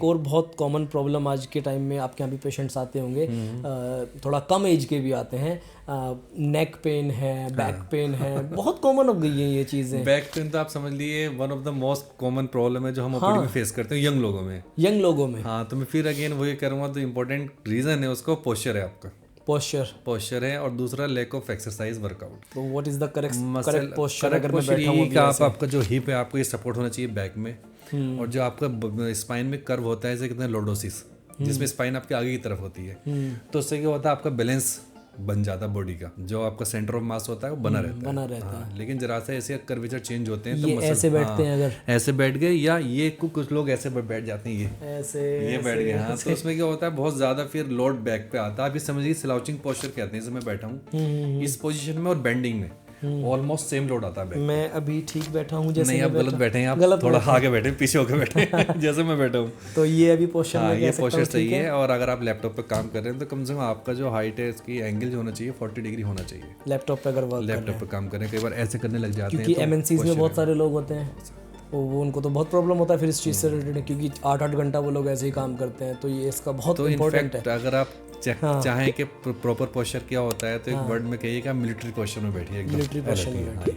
और बहुत common problem आज के टाइम में आपके यहाँ भी पेशेंट्स आते होंगे, थोड़ा कम एज के भी आते हैं, नेक पेन है, बैक पेन है, बहुत कॉमन हो गई है ये चीज़ें। बैक पेन तो आप समझ लिए one of the most common problem है जो हम ओपीडी में फेस करते हैं यंग लोगों में। हाँ, तो मैं फिर अगेन वही करूँगा, तो इम्पोर्टेंट रीज़न है उसको पोस्चर है, आपका पोस्चर है, और दूसरा लैक ऑफ एक्सरसाइज वर्कआउट। तो what is the correct posture? अगर मैं पोस्चर बैठा हूँ आपका जो हिप है आपको ये सपोर्ट होना चाहिए बैक में, और जो आपका स्पाइन में कर्व होता है, जैसे कितने लोडोसिस, जिसमें स्पाइन आपके आगे की तरफ होती है, तो उससे क्या होता है आपका बैलेंस बन जाता है बॉडी का, जो आपका सेंटर ऑफ मास होता है वो बना रहता है। लेकिन जरा से ऐसे कर्वेचर चेंज होते हैं तो मसल ऐसे बैठते हैं, अगर ऐसे बैठ गए, या ये कुछ लोग ऐसे बैठ जाते हैं, ये बैठ गए। हाँ, तो उसमें क्या होता है बहुत ज्यादा फिर लोड बैक पे आता है। आप ये समझिए स्लाउचिंग पोस्चर कहते हैं, जैसे मैं बैठा हूँ इस पोजीशन में और बेंडिंग में ऑलमोस्ट सेम लोड आता है। मैं अभी ठीक बैठा हूँ, जैसे नहीं आप गलत बैठे हैं, आप थोड़ा आगे बैठे, पीछे होकर बैठे जैसे मैं बैठा हूँ। तो ये अभी पोस्चर हाँ, ये पोस्चर सही है। और अगर आप लैपटॉप पे काम कर रहे हैं तो कम से कम आपका जो हाइट है इसकी एंगल जो होना चाहिए 40 डिग्री होना चाहिए लैपटॉप पे, अगर लैपटॉप पे काम करें। कई बार ऐसे करने लग जाते हैं, क्योंकि एमएनसीज में बहुत सारे लोग होते हैं, वो उनको तो बहुत प्रॉब्लम होता है फिर इस चीज़ से रिलेटेड, क्योंकि 8-8 घंटा वो लोग ऐसे ही काम करते हैं। तो ये इसका बहुत इंपॉर्टेंट है। अगर आप चाहें कि प्रॉपर पोस्चर क्या होता है, तो एक वर्ड में कहिए कि आप मिलिट्री पोस्चर में बैठिए, मिलिट्री पोस्चर में बैठिए।